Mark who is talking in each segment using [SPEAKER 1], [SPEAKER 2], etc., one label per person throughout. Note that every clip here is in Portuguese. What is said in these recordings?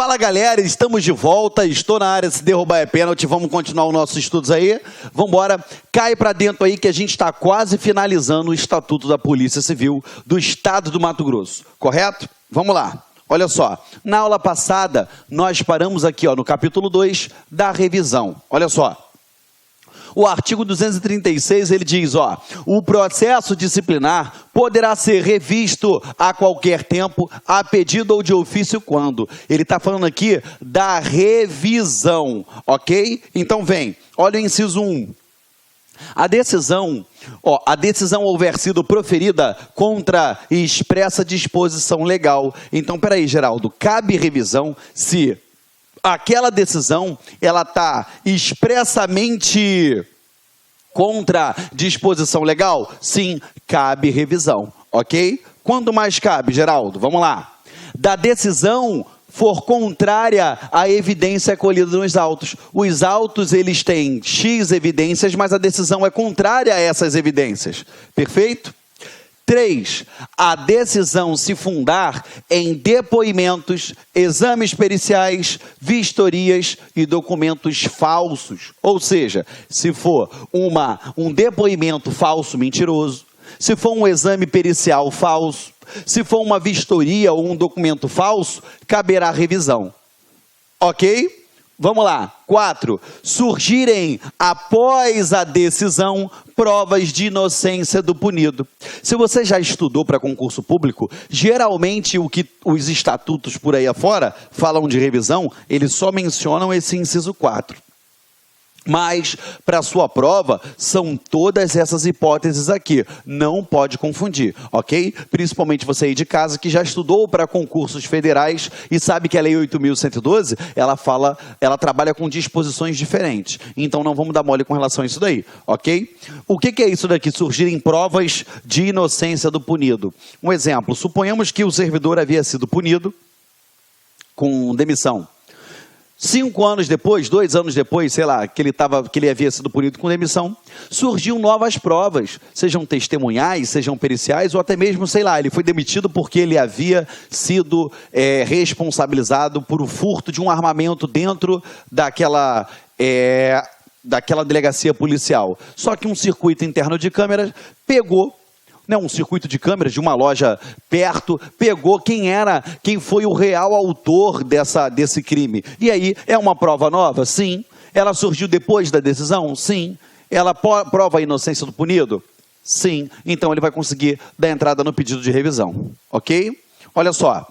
[SPEAKER 1] Fala galera, estamos de volta, estou na área, se derrubar é pênalti, vamos continuar os nossos estudos aí, vamos embora, cai para dentro aí que a gente está quase finalizando o Estatuto da Polícia Civil do Estado do Mato Grosso, correto? Vamos lá, olha só, na aula passada nós paramos aqui ó, no capítulo 2 da revisão, olha só. O artigo 236, ele diz, ó, o processo disciplinar poderá ser revisto a qualquer tempo, a pedido ou de ofício quando. Ele está falando aqui da revisão, ok? Então vem, olha o inciso 1. A decisão houver sido proferida contra expressa disposição legal. Então, peraí, Geraldo, cabe revisão se aquela decisão, ela está expressamente contra disposição legal? Sim, cabe revisão, ok? Quando mais cabe, Geraldo? Vamos lá. Da decisão for contrária à evidência colhida nos autos. Os autos, eles têm X evidências, mas a decisão é contrária a essas evidências. Perfeito? 3. A decisão se fundar em depoimentos, exames periciais, vistorias e documentos falsos. Ou seja, se for um depoimento falso, mentiroso, se for um exame pericial falso, se for uma vistoria ou um documento falso, caberá revisão. Ok? Vamos lá. 4. Surgirem, após a decisão, provas de inocência do punido. Se você já estudou para concurso público, geralmente o que os estatutos por aí afora falam de revisão, eles só mencionam esse inciso 4. Mas, para a sua prova, são todas essas hipóteses aqui. Não pode confundir, ok? Principalmente você aí de casa que já estudou para concursos federais e sabe que a Lei 8.112, ela trabalha com disposições diferentes. Então, não vamos dar mole com relação a isso daí, ok? O que é isso daqui? Surgirem provas de inocência do punido. Um exemplo, suponhamos que o servidor havia sido punido com demissão. 5 anos depois, 2 anos depois, sei lá, que ele havia sido punido com demissão, surgiam novas provas, sejam testemunhais, sejam periciais, ou até mesmo, sei lá, ele foi demitido porque ele havia sido responsabilizado por o furto de um armamento dentro daquela delegacia policial. Só que um circuito interno de câmeras pegou, um circuito de câmeras de uma loja perto, pegou quem foi o real autor desse crime. E aí, é uma prova nova? Sim. Ela surgiu depois da decisão? Sim. Ela prova a inocência do punido? Sim. Então, ele vai conseguir dar entrada no pedido de revisão. Ok? Olha só.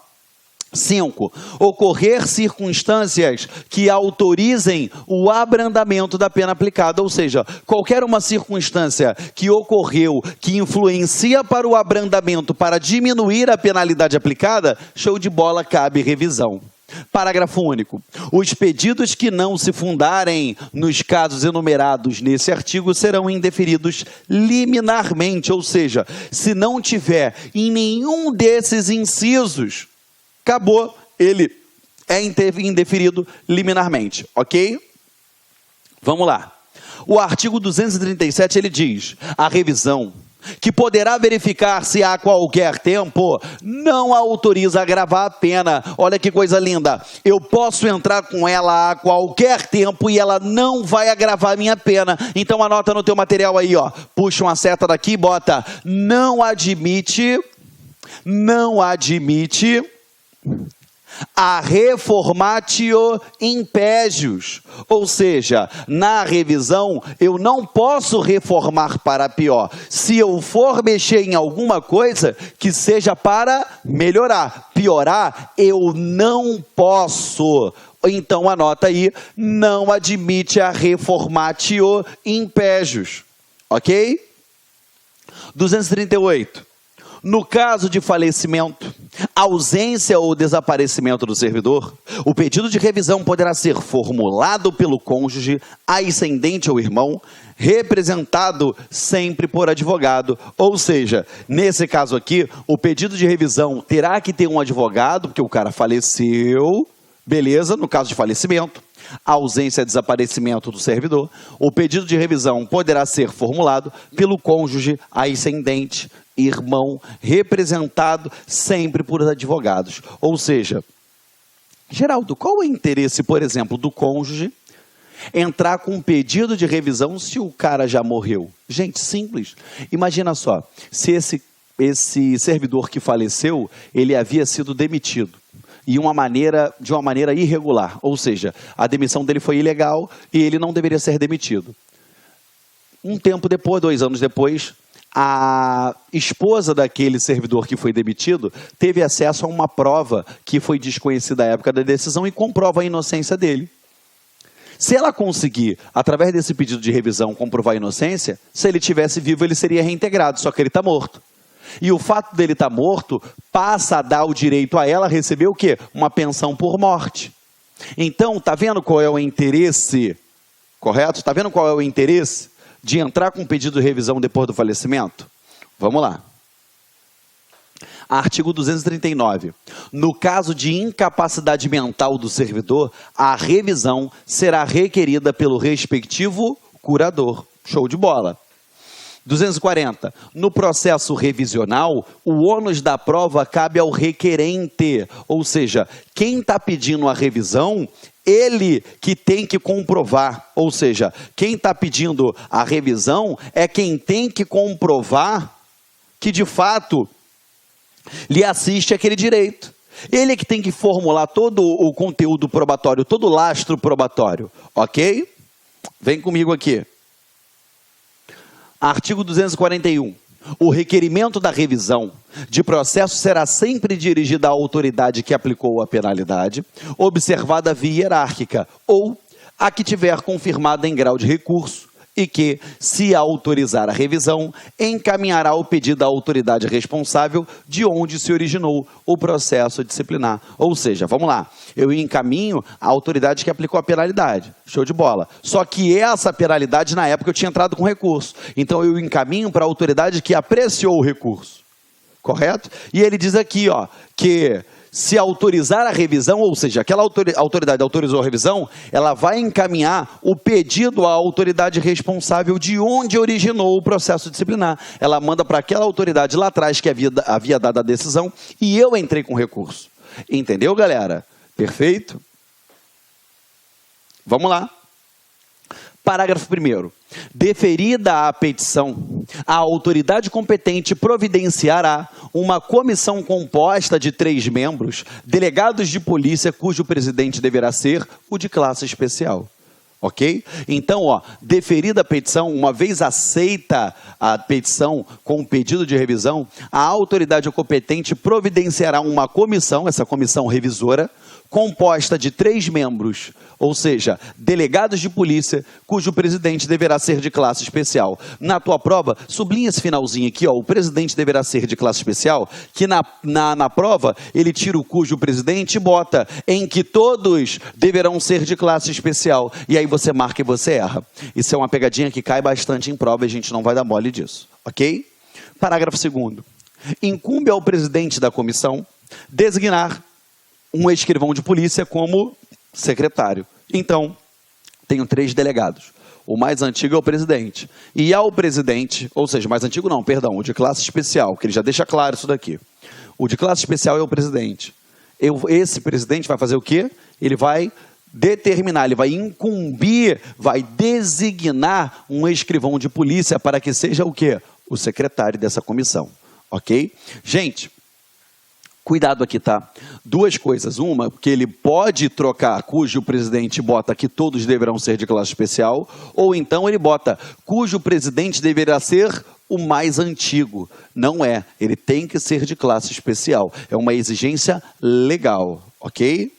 [SPEAKER 1] 5. Ocorrer circunstâncias que autorizem o abrandamento da pena aplicada, ou seja, qualquer uma circunstância que ocorreu, que influencia para o abrandamento, para diminuir a penalidade aplicada, show de bola, cabe revisão. Parágrafo único. Os pedidos que não se fundarem nos casos enumerados nesse artigo serão indeferidos liminarmente, ou seja, se não tiver em nenhum desses incisos, acabou, ele é indeferido liminarmente, ok? Vamos lá. O artigo 237, ele diz, a revisão, que poderá verificar se a qualquer tempo não autoriza agravar a pena. Olha que coisa linda. Eu posso entrar com ela a qualquer tempo e ela não vai agravar a minha pena. Então anota no teu material aí, ó. Puxa uma seta daqui e bota não admite a reformatio impégios, ou seja, na revisão eu não posso reformar para pior. Se eu for mexer em alguma coisa, que seja para melhorar. Piorar, eu não posso. Então anota aí, não admite a reformatio impégios, ok? 238. No caso de falecimento, ausência ou desaparecimento do servidor, o pedido de revisão poderá ser formulado pelo cônjuge, ascendente ou irmão, representado sempre por advogado. Ou seja, nesse caso aqui, o pedido de revisão terá que ter um advogado, porque o cara faleceu, beleza, no caso de falecimento. Ausência e desaparecimento do servidor, o pedido de revisão poderá ser formulado pelo cônjuge, ascendente, irmão, representado sempre por advogados. Ou seja, Geraldo, qual é o interesse, por exemplo, do cônjuge entrar com um pedido de revisão se o cara já morreu? Gente, simples. Imagina só, se esse servidor que faleceu, ele havia sido demitido. De uma maneira irregular, ou seja, a demissão dele foi ilegal e ele não deveria ser demitido. Um tempo depois, 2 anos depois, a esposa daquele servidor que foi demitido teve acesso a uma prova que foi desconhecida à época da decisão e comprova a inocência dele. Se ela conseguir, através desse pedido de revisão, comprovar a inocência, se ele tivesse vivo, ele seria reintegrado, só que ele está morto. E o fato dele estar morto passa a dar o direito a ela receber o quê? Uma pensão por morte. Então, está vendo qual é o interesse, correto? Está vendo qual é o interesse de entrar com um pedido de revisão depois do falecimento? Vamos lá. Artigo 239. No caso de incapacidade mental do servidor, a revisão será requerida pelo respectivo curador. Show de bola. 240. No processo revisional, o ônus da prova cabe ao requerente, ou seja, quem está pedindo a revisão, ele que tem que comprovar, ou seja, quem está pedindo a revisão é quem tem que comprovar que de fato lhe assiste aquele direito. Ele é que tem que formular todo o conteúdo probatório, todo o lastro probatório, ok? Vem comigo aqui. Artigo 241. O requerimento da revisão de processo será sempre dirigido à autoridade que aplicou a penalidade, observada a via hierárquica, ou a que tiver confirmada em grau de recurso, e que, se autorizar a revisão, encaminhará o pedido à autoridade responsável de onde se originou o processo disciplinar. Ou seja, vamos lá, eu encaminho a autoridade que aplicou a penalidade. Show de bola. Só que essa penalidade, na época, eu tinha entrado com recurso. Então, eu encaminho para a autoridade que apreciou o recurso. Correto? E ele diz aqui, ó, que se autorizar a revisão, ou seja, aquela autoridade autorizou a revisão, ela vai encaminhar o pedido à autoridade responsável de onde originou o processo disciplinar. Ela manda para aquela autoridade lá atrás que havia dado a decisão e eu entrei com recurso. Entendeu, galera? Perfeito? Vamos lá. Parágrafo 1º. Deferida a petição, a autoridade competente providenciará uma comissão composta de 3 membros, delegados de polícia, cujo presidente deverá ser o de classe especial. Ok? Então, ó, deferida a petição, uma vez aceita a petição com o pedido de revisão, a autoridade competente providenciará uma comissão, essa comissão revisora, composta de 3 membros, ou seja, delegados de polícia, cujo presidente deverá ser de classe especial. Na tua prova, sublinha esse finalzinho aqui, ó, o presidente deverá ser de classe especial, que na prova ele tira o cujo presidente e bota em que todos deverão ser de classe especial. E aí você marca e você erra. Isso é uma pegadinha que cai bastante em prova e a gente não vai dar mole disso, ok? Parágrafo 2º. Incumbe ao presidente da comissão designar um escrivão de polícia como secretário. Então, tenho 3 delegados. O mais antigo é o presidente. E ao presidente, ou seja, mais antigo não, perdão, o de classe especial, que ele já deixa claro isso daqui. O de classe especial é o presidente. Esse presidente vai fazer o quê? Ele vai determinar, ele vai incumbir, vai designar um escrivão de polícia para que seja o quê? O secretário dessa comissão. Ok? Gente, cuidado aqui, tá? 2 coisas. Uma, que ele pode trocar cujo presidente bota que todos deverão ser de classe especial, ou então ele bota cujo presidente deverá ser o mais antigo. Não é. Ele tem que ser de classe especial. É uma exigência legal, ok?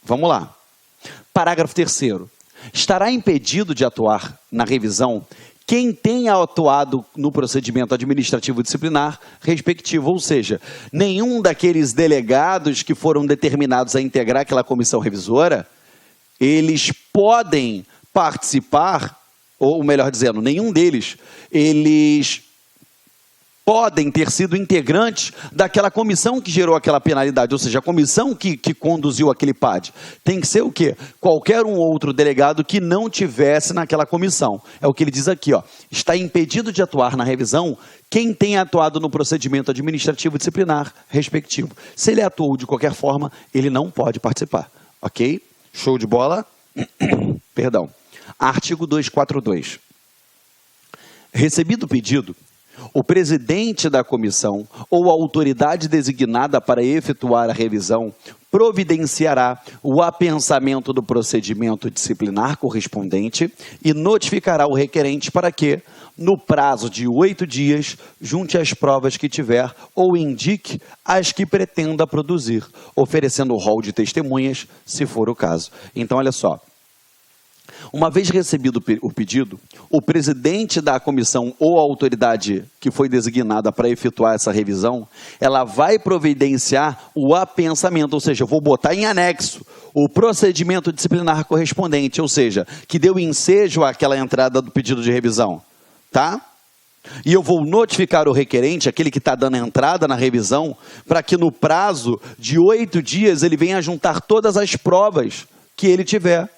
[SPEAKER 1] Vamos lá. Parágrafo 3º. Estará impedido de atuar na revisão quem tenha atuado no procedimento administrativo disciplinar respectivo, ou seja, nenhum daqueles delegados que foram determinados a integrar aquela comissão revisora, eles podem participar, ou melhor dizendo, nenhum deles, eles podem ter sido integrantes daquela comissão que gerou aquela penalidade, ou seja, a comissão que conduziu aquele PAD. Tem que ser o quê? Qualquer um outro delegado que não tivesse naquela comissão. É o que ele diz aqui, ó. Está impedido de atuar na revisão quem tenha atuado no procedimento administrativo disciplinar respectivo. Se ele atuou de qualquer forma, ele não pode participar. Ok? Show de bola? Perdão. Artigo 242. Recebido o pedido, o presidente da comissão ou a autoridade designada para efetuar a revisão providenciará o apensamento do procedimento disciplinar correspondente e notificará o requerente para que, no prazo de 8 dias, junte as provas que tiver ou indique as que pretenda produzir, oferecendo o rol de testemunhas, se for o caso. Então, olha só. Uma vez recebido o pedido, o presidente da comissão ou a autoridade que foi designada para efetuar essa revisão, ela vai providenciar o apensamento, ou seja, eu vou botar em anexo o procedimento disciplinar correspondente, ou seja, que deu ensejo àquela entrada do pedido de revisão, tá? E eu vou notificar o requerente, aquele que está dando entrada na revisão, para que no prazo de 8 dias ele venha juntar todas as provas que ele tiver.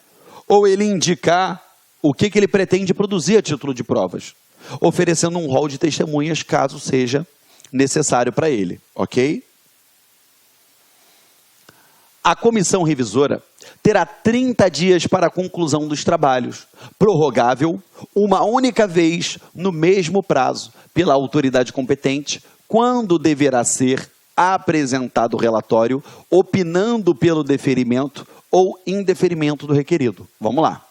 [SPEAKER 1] Ou ele indicar o que ele pretende produzir a título de provas, oferecendo um rol de testemunhas, caso seja necessário para ele, ok? A comissão revisora terá 30 dias para a conclusão dos trabalhos, prorrogável uma única vez no mesmo prazo, pela autoridade competente, quando deverá ser apresentado o relatório, opinando pelo deferimento ou indeferimento do requerido. Vamos lá.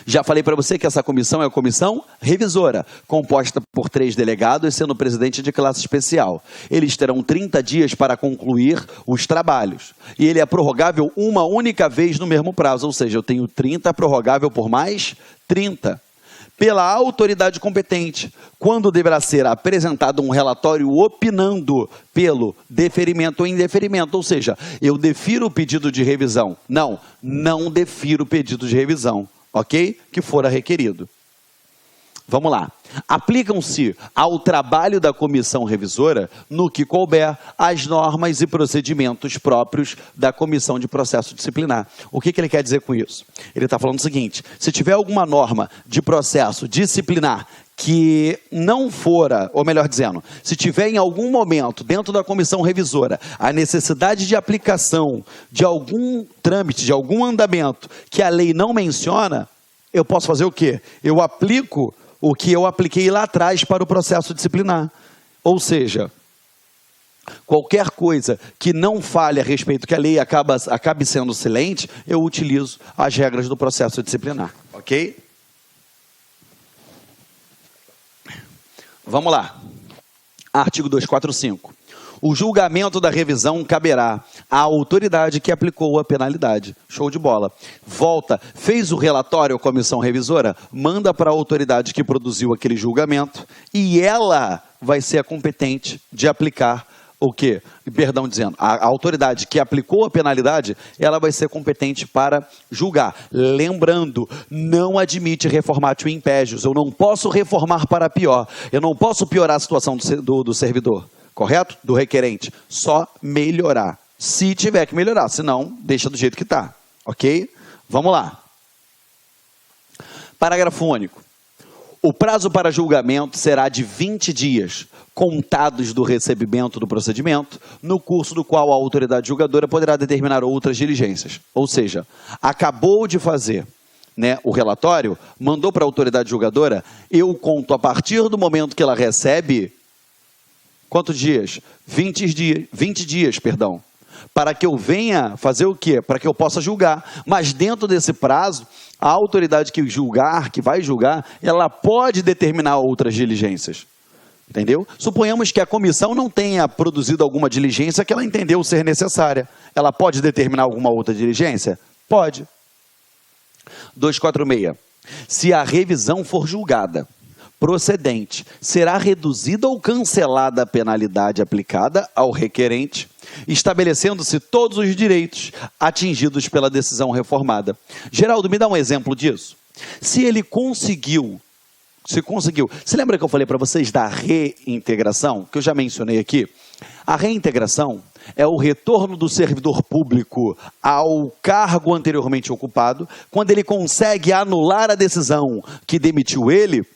[SPEAKER 1] Já falei para você que essa comissão é a comissão revisora, composta por 3 delegados, sendo o presidente de classe especial. Eles terão 30 dias para concluir os trabalhos. E ele é prorrogável uma única vez no mesmo prazo, ou seja, eu tenho 30, prorrogável por mais 30. Pela autoridade competente, quando deverá ser apresentado um relatório opinando pelo deferimento ou indeferimento, ou seja, eu defiro o pedido de revisão. Não defiro o pedido de revisão, ok? Que fora requerido. Vamos lá. Aplicam-se ao trabalho da comissão revisora, no que couber, as normas e procedimentos próprios da comissão de processo disciplinar. O que ele quer dizer com isso? Ele está falando o seguinte: se tiver alguma norma de processo disciplinar que não fora, ou melhor dizendo, se tiver em algum momento dentro da comissão revisora a necessidade de aplicação de algum trâmite, de algum andamento que a lei não menciona, eu posso fazer o quê? Eu aplico o que eu apliquei lá atrás para o processo disciplinar. Ou seja, qualquer coisa que não fale a respeito, que a lei acabe sendo silente, eu utilizo as regras do processo disciplinar. Ok? Vamos lá. Artigo 245. O julgamento da revisão caberá à autoridade que aplicou a penalidade. Show de bola. Volta, fez o relatório à comissão revisora, manda para a autoridade que produziu aquele julgamento e ela vai ser a competente de aplicar o quê? Perdão, dizendo, a autoridade que aplicou a penalidade, ela vai ser competente para julgar. Lembrando, não admite reformatio impégios. Eu não posso reformar para pior. Eu não posso piorar a situação do servidor. Correto? Do requerente. Só melhorar. Se tiver que melhorar, senão, deixa do jeito que está. Ok? Vamos lá. Parágrafo único. O prazo para julgamento será de 20 dias, contados do recebimento do procedimento, no curso do qual a autoridade julgadora poderá determinar outras diligências. Ou seja, acabou de fazer, né, o relatório, mandou para a autoridade julgadora, eu conto a partir do momento que ela recebe. Quantos dias? 20 dias, para que eu venha fazer o quê? Para que eu possa julgar. Mas dentro desse prazo, a autoridade que vai julgar, ela pode determinar outras diligências. Entendeu? Suponhamos que a comissão não tenha produzido alguma diligência que ela entendeu ser necessária. Ela pode determinar alguma outra diligência? Pode. 246. Se a revisão for julgada procedente, será reduzida ou cancelada a penalidade aplicada ao requerente, estabelecendo-se todos os direitos atingidos pela decisão reformada. Geraldo, me dá um exemplo disso. Se ele conseguiu, você lembra que eu falei para vocês da reintegração, que eu já mencionei aqui? A reintegração é o retorno do servidor público ao cargo anteriormente ocupado, quando ele consegue anular a decisão que demitiu ele,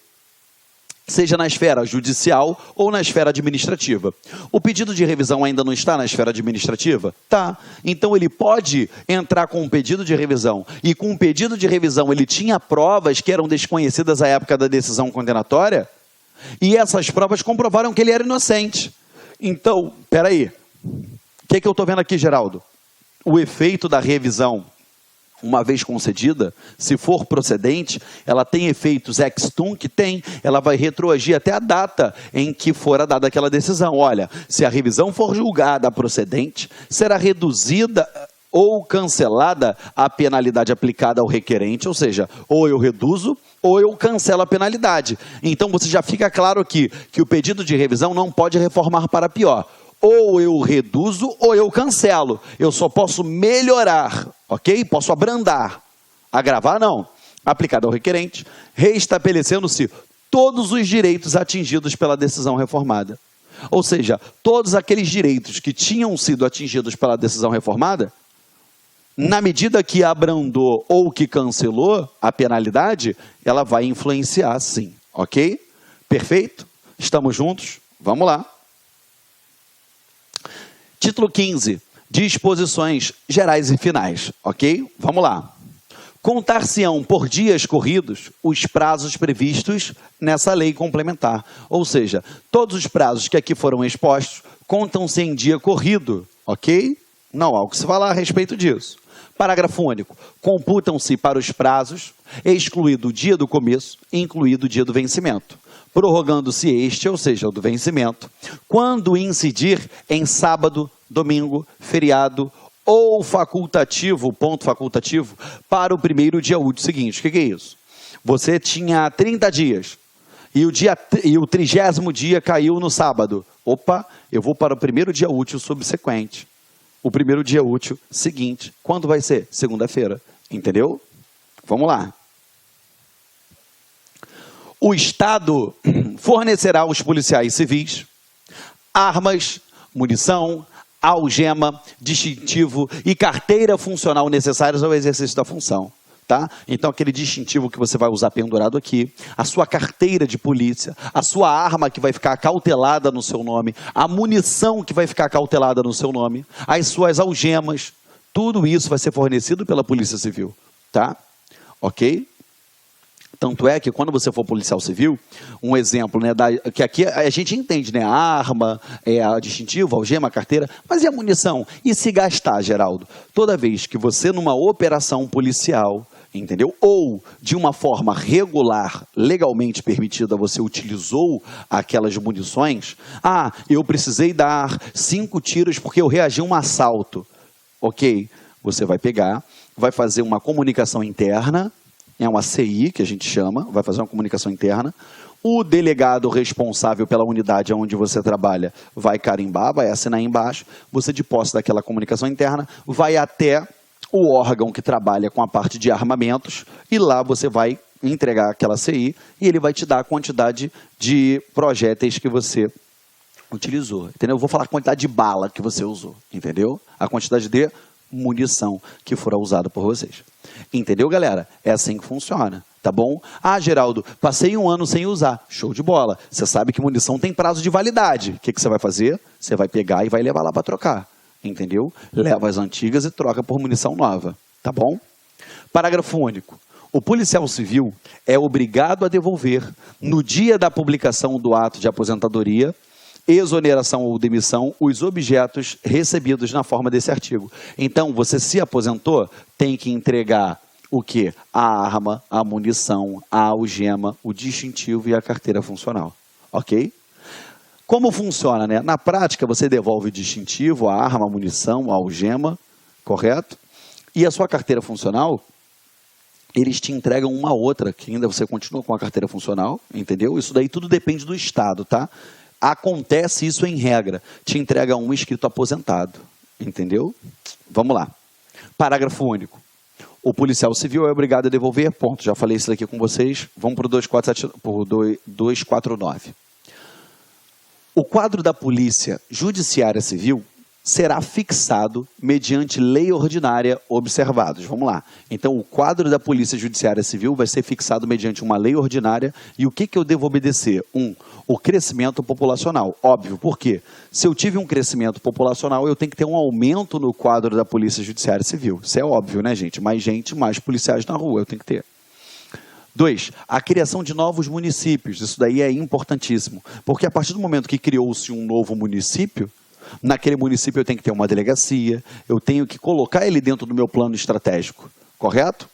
[SPEAKER 1] seja na esfera judicial ou na esfera administrativa. O pedido de revisão ainda não está na esfera administrativa? Tá. Então ele pode entrar com um pedido de revisão e com um pedido de revisão ele tinha provas que eram desconhecidas à época da decisão condenatória e essas provas comprovaram que ele era inocente. Então, peraí, o que eu estou vendo aqui, Geraldo? O efeito da revisão, uma vez concedida, se for procedente, ela tem efeitos ex tunc, ela vai retroagir até a data em que fora dada aquela decisão. Olha, se a revisão for julgada procedente, será reduzida ou cancelada a penalidade aplicada ao requerente, ou seja, ou eu reduzo ou eu cancelo a penalidade. Então você já fica claro aqui que o pedido de revisão não pode reformar para pior. Ou eu reduzo ou eu cancelo. Eu só posso melhorar, ok? Posso abrandar. Agravar, não. Aplicado ao requerente, reestabelecendo-se todos os direitos atingidos pela decisão reformada. Ou seja, todos aqueles direitos que tinham sido atingidos pela decisão reformada, na medida que abrandou ou que cancelou a penalidade, ela vai influenciar sim, ok? Perfeito? Estamos juntos? Vamos lá. Título 15, disposições gerais e finais, ok? Vamos lá. Contar-se-ão por dias corridos os prazos previstos nessa lei complementar. Ou seja, todos os prazos que aqui foram expostos contam-se em dia corrido, ok? Não há o que se falar a respeito disso. Parágrafo único. Computam-se para os prazos, excluído o dia do começo e incluído o dia do vencimento, prorrogando-se este, ou seja, o do vencimento, quando incidir em sábado, domingo, feriado ou facultativo, ponto facultativo, para o primeiro dia útil seguinte. O que é isso? Você tinha 30 dias e o 30º dia caiu no sábado. Opa, eu vou para o primeiro dia útil subsequente. O primeiro dia útil seguinte. Quando vai ser? Segunda-feira. Entendeu? Vamos lá. O Estado fornecerá aos policiais civis armas, munição, algema, distintivo e carteira funcional necessárias ao exercício da função. Tá? Então, aquele distintivo que você vai usar pendurado aqui, a sua carteira de polícia, a sua arma que vai ficar cautelada no seu nome, a munição que vai ficar cautelada no seu nome, as suas algemas, tudo isso vai ser fornecido pela Polícia Civil. Tá? Ok? Tanto é que quando você for policial civil, um exemplo, né, que aqui a gente entende, né, a arma, a distintivo, a algema, a carteira, mas e a munição? E se gastar, Geraldo? Toda vez que você numa operação policial, entendeu? Ou de uma forma regular, legalmente permitida, você utilizou aquelas munições, eu precisei dar 5 tiros porque eu reagi a um assalto. Ok, você vai pegar, vai fazer uma comunicação interna, é uma CI, que a gente chama, vai fazer uma comunicação interna. O delegado responsável pela unidade onde você trabalha vai carimbar, vai assinar embaixo. Você, de posse daquela comunicação interna, vai até o órgão que trabalha com a parte de armamentos e lá você vai entregar aquela CI e ele vai te dar a quantidade de projéteis que você utilizou. Entendeu? Eu vou falar a quantidade de bala que você usou, entendeu? A quantidade de munição que fora usada por vocês. Entendeu, galera? É assim que funciona, tá bom? Geraldo, passei 1 ano sem usar. Show de bola. Você sabe que munição tem prazo de validade. O que você vai fazer? Você vai pegar e vai levar lá para trocar. Entendeu? Leva as antigas e troca por munição nova, tá bom? Parágrafo único. O policial civil é obrigado a devolver, no dia da publicação do ato de aposentadoria, exoneração ou demissão, os objetos recebidos na forma desse artigo. Então, você se aposentou, tem que entregar o quê? A arma, a munição, a algema, o distintivo e a carteira funcional. Ok? Como funciona, né? Na prática, você devolve o distintivo, a arma, a munição, a algema, correto? E a sua carteira funcional, eles te entregam uma outra, que ainda você continua com a carteira funcional, entendeu? Isso daí tudo depende do Estado, tá? Acontece isso em regra, te entrega um escrito aposentado, entendeu? Vamos lá. Parágrafo único. O policial civil é obrigado a devolver, ponto, já falei isso aqui com vocês, vamos para o 249. O quadro da Polícia Judiciária Civil será fixado mediante lei ordinária observados. Vamos lá. Então, o quadro da Polícia Judiciária Civil vai ser fixado mediante uma lei ordinária. E o que eu devo obedecer? O crescimento populacional. Óbvio, por quê? Se eu tive um crescimento populacional, eu tenho que ter um aumento no quadro da Polícia Judiciária Civil. Isso é óbvio, né, gente? Mais gente, mais policiais na rua, eu tenho que ter. 2, a criação de novos municípios. Isso daí é importantíssimo. Porque a partir do momento que criou-se um novo município, naquele município eu tenho que ter uma delegacia, eu tenho que colocar ele dentro do meu plano estratégico, correto?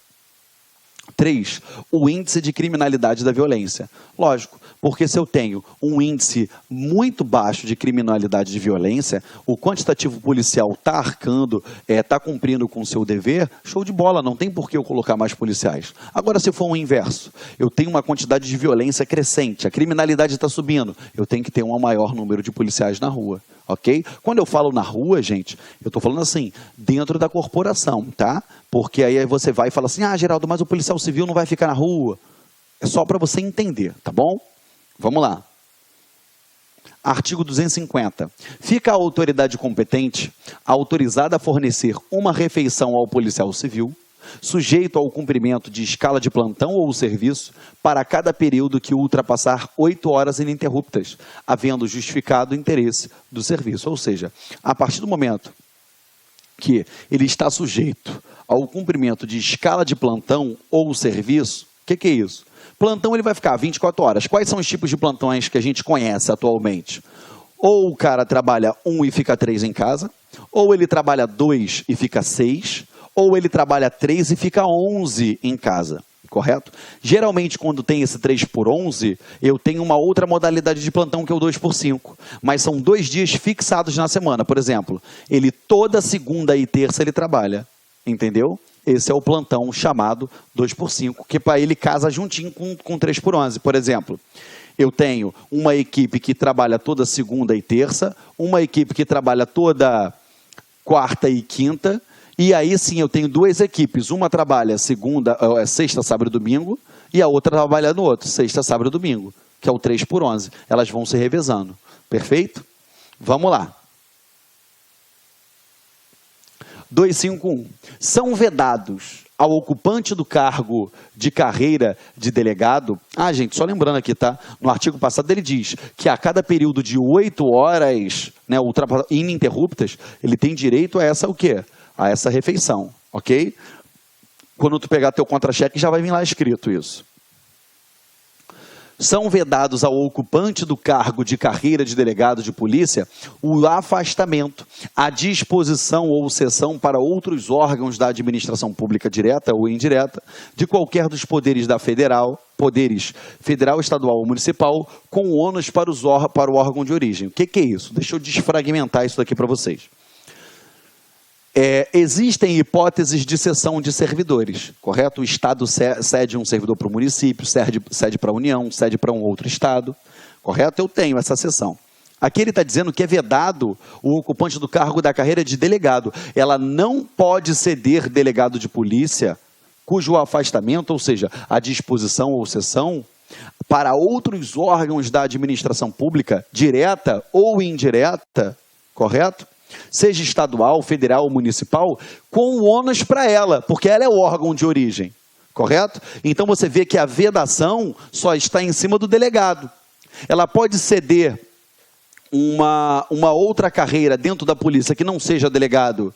[SPEAKER 1] 3, o índice de criminalidade da violência. Lógico, porque se eu tenho um índice muito baixo de criminalidade de violência, o quantitativo policial está arcando, está cumprindo com o seu dever, show de bola, não tem por que eu colocar mais policiais. Agora, se for o inverso, eu tenho uma quantidade de violência crescente, a criminalidade está subindo, eu tenho que ter um maior número de policiais na rua, ok? Quando eu falo na rua, gente, eu estou falando assim, dentro da corporação, tá? Porque aí você vai e fala assim, Geraldo, mas o policial civil não vai ficar na rua. É só para você entender, tá bom? Vamos lá. Artigo 250. Fica a autoridade competente autorizada a fornecer uma refeição ao policial civil, sujeito ao cumprimento de escala de plantão ou serviço para cada período que ultrapassar 8 horas ininterruptas, havendo justificado o interesse do serviço. Ou seja, a partir do momento que ele está sujeito ao cumprimento de escala de plantão ou serviço, o que é isso? Plantão ele vai ficar 24 horas. Quais são os tipos de plantões que a gente conhece atualmente? Ou o cara trabalha 1 e fica 3 em casa, ou ele trabalha 2 e fica 6, ou ele trabalha 3 e fica 11 em casa, correto? Geralmente, quando tem esse 3 por 11, eu tenho uma outra modalidade de plantão que é o 2 por 5, mas são 2 dias fixados na semana. Por exemplo, ele toda segunda e terça ele trabalha, entendeu? Esse é o plantão chamado 2 por 5, que para ele casa juntinho com 3 por 11. Por exemplo, eu tenho uma equipe que trabalha toda segunda e terça, uma equipe que trabalha toda quarta e quinta, e aí sim eu tenho 2 equipes. Uma trabalha sexta, sábado e domingo, e a outra trabalha no outro, sexta, sábado e domingo, que é o 3 por 11. Elas vão se revezando. Perfeito? Vamos lá. 251. São vedados ao ocupante do cargo de carreira de delegado. Gente, só lembrando aqui, tá? No artigo passado ele diz que a cada período de 8 horas, né, ininterruptas, ele tem direito a essa o quê? A essa refeição, ok? Quando tu pegar teu contra-cheque já vai vir lá escrito isso. São vedados ao ocupante do cargo de carreira de delegado de polícia o afastamento, a disposição ou cessão para outros órgãos da administração pública direta ou indireta de qualquer dos poderes federal, estadual ou municipal, com ônus para o órgão de origem. O que é isso? Deixa eu desfragmentar isso daqui para vocês. Existem hipóteses de cessão de servidores, correto? O Estado cede um servidor para o município, cede para a União, cede para um outro Estado, correto? Eu tenho essa cessão. Aqui ele está dizendo que é vedado o ocupante do cargo da carreira de delegado. Ela não pode ceder delegado de polícia cujo afastamento, ou seja, a disposição ou cessão, para outros órgãos da administração pública, direta ou indireta, correto? Seja estadual, federal ou municipal, com ônus para ela, porque ela é o órgão de origem, correto? Então você vê que a vedação só está em cima do delegado. Ela pode ceder uma outra carreira dentro da polícia que não seja delegado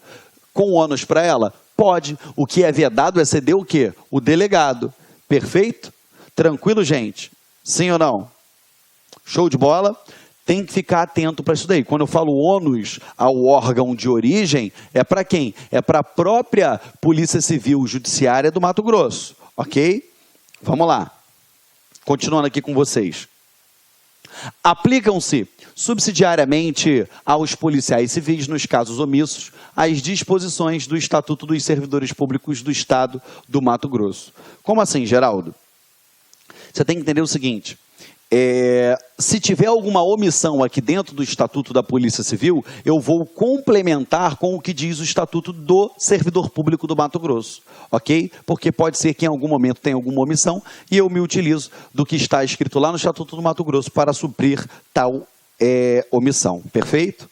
[SPEAKER 1] com ônus para ela? Pode. O que é vedado é ceder o quê? O delegado. Perfeito? Tranquilo, gente? Sim ou não? Show de bola? Tem que ficar atento para isso daí. Quando eu falo ônus ao órgão de origem, é para quem? É para a própria Polícia Civil Judiciária do Mato Grosso, ok? Vamos lá. Continuando aqui com vocês. Aplicam-se subsidiariamente aos policiais civis, nos casos omissos, as disposições do Estatuto dos Servidores Públicos do Estado do Mato Grosso. Como assim, Geraldo? Você tem que entender o seguinte... se tiver alguma omissão aqui dentro do Estatuto da Polícia Civil, eu vou complementar com o que diz o Estatuto do Servidor Público do Mato Grosso, ok? Porque pode ser que em algum momento tenha alguma omissão e eu me utilizo do que está escrito lá no Estatuto do Mato Grosso para suprir tal omissão, perfeito?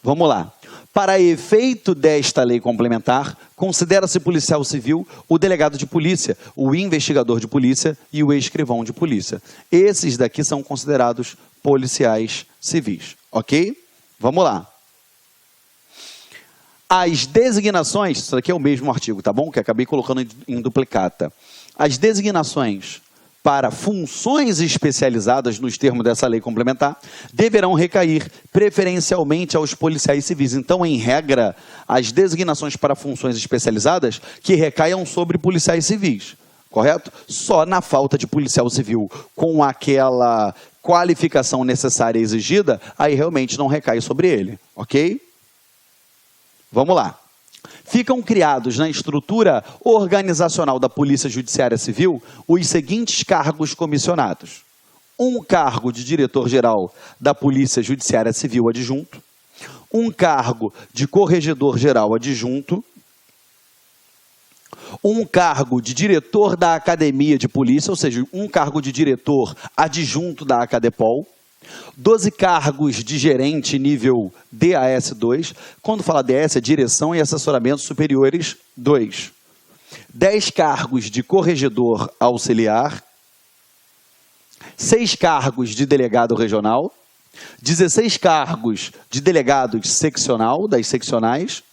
[SPEAKER 1] Vamos lá. Para efeito desta lei complementar, considera-se policial civil o delegado de polícia, o investigador de polícia e o escrivão de polícia. Esses daqui são considerados policiais civis, ok? Vamos lá. As designações, isso aqui é o mesmo artigo, tá bom? Que acabei colocando em duplicata. As designações para funções especializadas nos termos dessa lei complementar deverão recair preferencialmente aos policiais civis. Então, em regra, as designações para funções especializadas que recaiam sobre policiais civis, correto? Só na falta de policial civil com aquela qualificação necessária e exigida, aí realmente não recai sobre ele, ok? Vamos lá. Ficam criados na estrutura organizacional da Polícia Judiciária Civil os seguintes cargos comissionados. Um cargo de diretor-geral da Polícia Judiciária Civil adjunto, um cargo de corregedor-geral adjunto, um cargo de diretor da Academia de Polícia, ou seja, um cargo de diretor adjunto da Acadepol, 12 cargos de gerente nível DAS2, quando fala DAS é Direção e Assessoramento Superiores 2. 10 cargos de corregedor auxiliar, 6 cargos de delegado regional, 16 cargos de delegado seccional, das seccionais,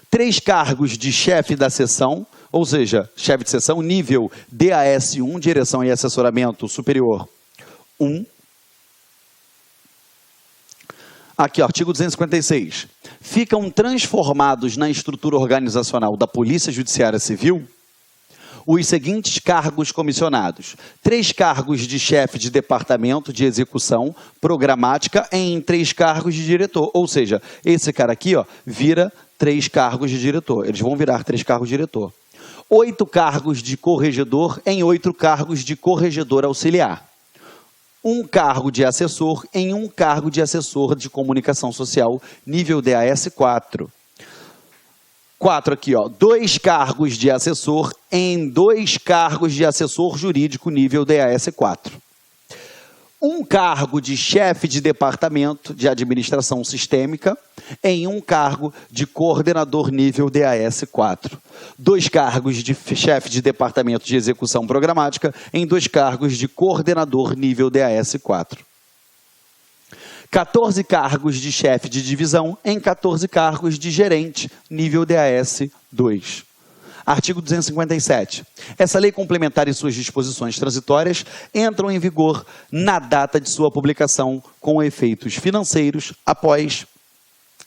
[SPEAKER 1] 3 cargos de chefe da seção, ou seja, chefe de seção nível DAS1, Direção e Assessoramento Superior 1. Aqui, artigo 256. Ficam transformados na estrutura organizacional da Polícia Judiciária Civil os seguintes cargos comissionados. 3 cargos de chefe de departamento de execução programática em 3 cargos de diretor. Ou seja, esse cara aqui vira 3 cargos de diretor. Eles vão virar 3 cargos de diretor. 8 cargos de corregedor em 8 cargos de corregedor auxiliar. 1 cargo de assessor em 1 cargo de assessor de comunicação social, nível DAS4. 4 aqui, 2 cargos de assessor em 2 cargos de assessor jurídico, nível DAS4. 1 cargo de chefe de departamento de administração sistêmica em 1 cargo de coordenador nível DAS4. 2 cargos de chefe de departamento de execução programática em 2 cargos de coordenador nível DAS4. 14 cargos de chefe de divisão em 14 cargos de gerente nível DAS2. Artigo 257. Essa lei complementar e suas disposições transitórias entram em vigor na data de sua publicação com efeitos financeiros após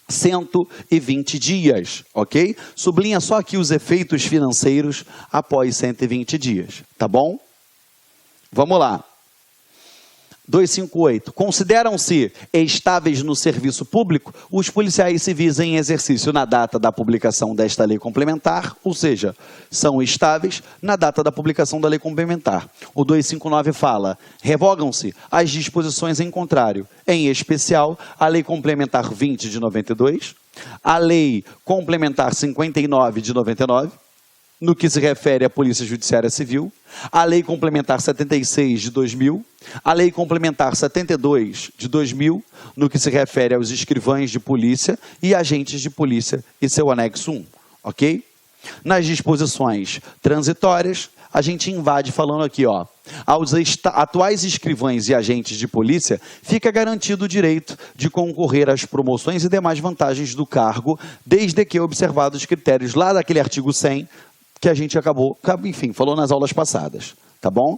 [SPEAKER 1] 120 dias, ok? Sublinha só aqui os efeitos financeiros após 120 dias, tá bom? Vamos lá. 258. Consideram-se estáveis no serviço público os policiais civis em exercício na data da publicação desta lei complementar, ou seja, são estáveis na data da publicação da lei complementar. O 259 fala, revogam-se as disposições em contrário, em especial a lei complementar 20 de 92, a lei complementar 59 de 99, no que se refere à Polícia Judiciária Civil, a Lei Complementar 76 de 2000, a Lei Complementar 72 de 2000, no que se refere aos escrivães de polícia e agentes de polícia e seu anexo 1, ok? Nas disposições transitórias, a gente invade falando aqui, aos atuais escrivães e agentes de polícia, fica garantido o direito de concorrer às promoções e demais vantagens do cargo, desde que observados os critérios lá daquele artigo 100, que a gente enfim, falou nas aulas passadas, tá bom?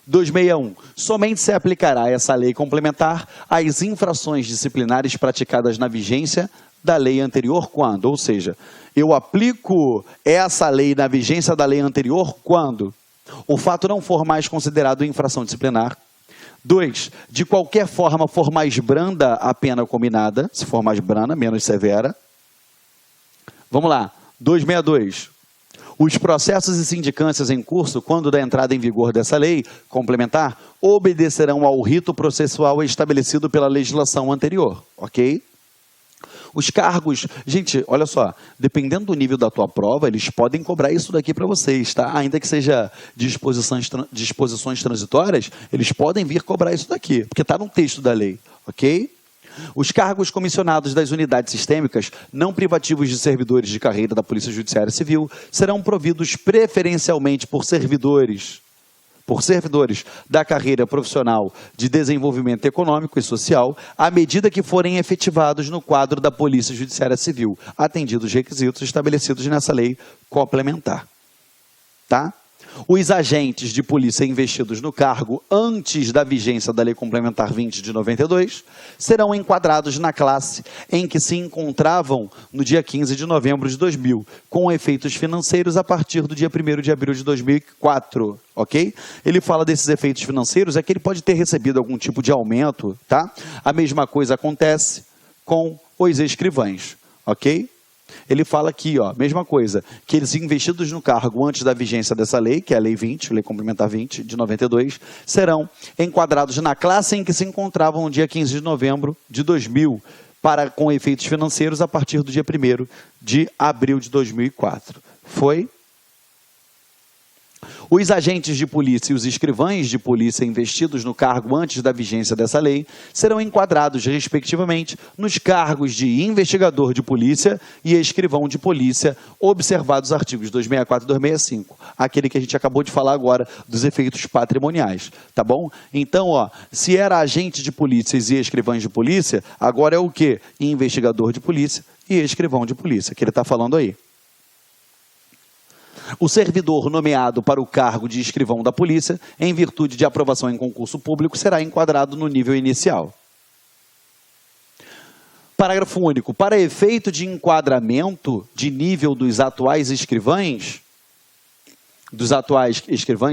[SPEAKER 1] 261. Somente se aplicará essa lei complementar às infrações disciplinares praticadas na vigência da lei anterior quando? Ou seja, eu aplico essa lei na vigência da lei anterior quando o fato não for mais considerado infração disciplinar. 2. De qualquer forma for mais branda a pena combinada, se for mais branda, menos severa. Vamos lá. 262. Os processos e sindicâncias em curso, quando da entrada em vigor dessa lei complementar, obedecerão ao rito processual estabelecido pela legislação anterior, ok? Os cargos, gente, olha só, dependendo do nível da tua prova, eles podem cobrar isso daqui para vocês, tá? Ainda que seja disposições transitórias, eles podem vir cobrar isso daqui, porque está no texto da lei, ok? Os cargos comissionados das unidades sistêmicas, não privativos de servidores de carreira da Polícia Judiciária Civil, serão providos preferencialmente por servidores da carreira profissional de desenvolvimento econômico e social, à medida que forem efetivados no quadro da Polícia Judiciária Civil, atendidos os requisitos estabelecidos nessa lei complementar. Tá? Os agentes de polícia investidos no cargo antes da vigência da Lei Complementar 20 de 92 serão enquadrados na classe em que se encontravam no dia 15 de novembro de 2000, com efeitos financeiros a partir do dia 1º de abril de 2004, ok? Ele fala desses efeitos financeiros, é que ele pode ter recebido algum tipo de aumento, tá? A mesma coisa acontece com os escrivães, ok? Ele fala aqui, ó, mesma coisa, que eles investidos no cargo antes da vigência dessa lei, que é a Lei 20, Lei Complementar 20 de 92, serão enquadrados na classe em que se encontravam no dia 15 de novembro de 2000, com efeitos financeiros a partir do dia 1º de abril de 2004. Foi? Os agentes de polícia e os escrivães de polícia investidos no cargo antes da vigência dessa lei serão enquadrados, respectivamente, nos cargos de investigador de polícia e escrivão de polícia, observados os artigos 264 e 265, aquele que a gente acabou de falar agora dos efeitos patrimoniais, tá bom? Então, ó, se era agente de polícias e escrivães de polícia, agora é o quê? Investigador de polícia e escrivão de polícia, que ele está falando aí. O servidor nomeado para o cargo de escrivão da polícia, em virtude de aprovação em concurso público, será enquadrado no nível inicial. Parágrafo único. Para efeito de enquadramento de nível dos atuais escrivães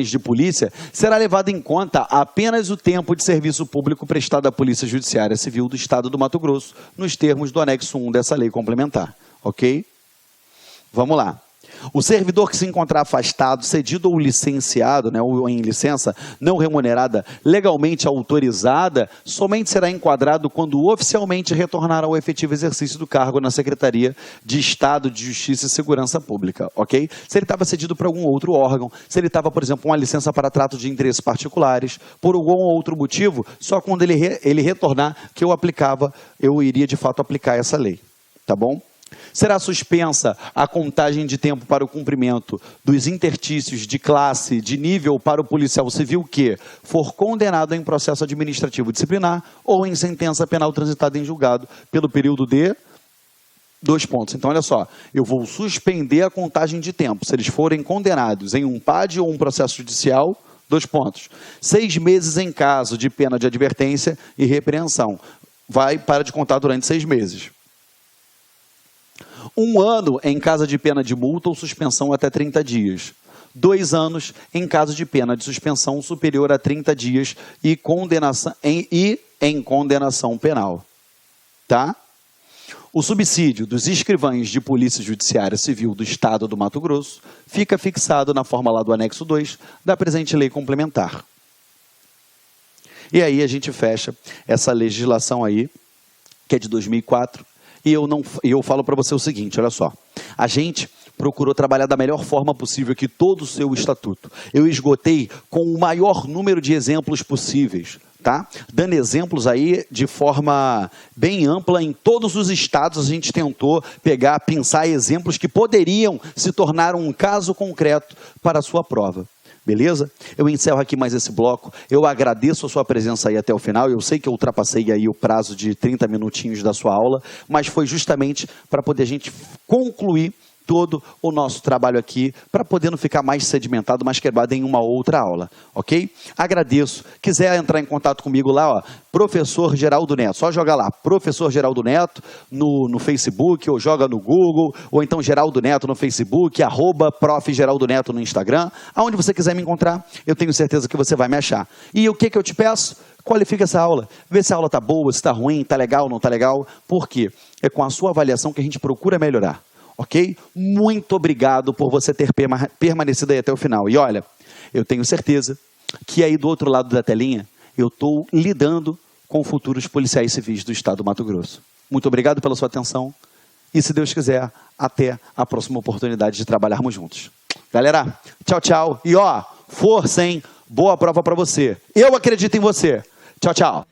[SPEAKER 1] de polícia, será levado em conta apenas o tempo de serviço público prestado à Polícia Judiciária Civil do Estado do Mato Grosso, nos termos do anexo 1 dessa lei complementar. Ok? Vamos lá. O servidor que se encontrar afastado, cedido ou licenciado, né, ou em licença não remunerada, legalmente autorizada, somente será enquadrado quando oficialmente retornar ao efetivo exercício do cargo na Secretaria de Estado de Justiça e Segurança Pública, ok? Se ele estava cedido para algum outro órgão, se ele estava, por exemplo, uma licença para trato de interesses particulares, por algum outro motivo, só quando ele retornar que eu iria de fato aplicar essa lei, tá bom? Será suspensa a contagem de tempo para o cumprimento dos interstícios de classe, de nível para o policial civil que for condenado em processo administrativo disciplinar ou em sentença penal transitada em julgado pelo período de 2 pontos. Então, olha só, eu vou suspender a contagem de tempo se eles forem condenados em um PAD ou um processo judicial, 2 pontos. 6 meses em caso de pena de advertência e repreensão. Vai para de contar durante 6 meses. 1 ano em caso de pena de multa ou suspensão até 30 dias. 2 anos em caso de pena de suspensão superior a 30 dias e em condenação penal. Tá? O subsídio dos escrivães de Polícia Judiciária Civil do Estado do Mato Grosso fica fixado na forma lá do anexo 2 da presente lei complementar. E aí a gente fecha essa legislação aí, que é de 2004, e eu falo para você o seguinte, olha só, a gente procurou trabalhar da melhor forma possível aqui todo o seu estatuto. Eu esgotei com o maior número de exemplos possíveis, tá? Dando exemplos aí de forma bem ampla em todos os estados. A gente tentou pensar exemplos que poderiam se tornar um caso concreto para a sua prova. Beleza? Eu encerro aqui mais esse bloco. Eu agradeço a sua presença aí até o final. Eu sei que eu ultrapassei aí o prazo de 30 minutinhos da sua aula, mas foi justamente para poder a gente concluir todo o nosso trabalho aqui, para poder não ficar mais sedimentado, mais quebrado em uma outra aula, ok? Agradeço. Quiser entrar em contato comigo lá, ó, Professor Geraldo Neto, só joga lá, Professor Geraldo Neto no Facebook, ou joga no Google, ou então Geraldo Neto no Facebook, @Prof. Geraldo Neto no Instagram, aonde você quiser me encontrar, eu tenho certeza que você vai me achar. E o que eu te peço? Qualifica essa aula, vê se a aula está boa, se está ruim, está legal, não está legal, por quê? É com a sua avaliação que a gente procura melhorar. Ok? Muito obrigado por você ter permanecido aí até o final. E olha, eu tenho certeza que aí do outro lado da telinha, eu estou lidando com futuros policiais civis do Estado do Mato Grosso. Muito obrigado pela sua atenção e, se Deus quiser, até a próxima oportunidade de trabalharmos juntos. Galera, tchau, tchau. E ó, força, hein? Boa prova para você. Eu acredito em você. Tchau, tchau.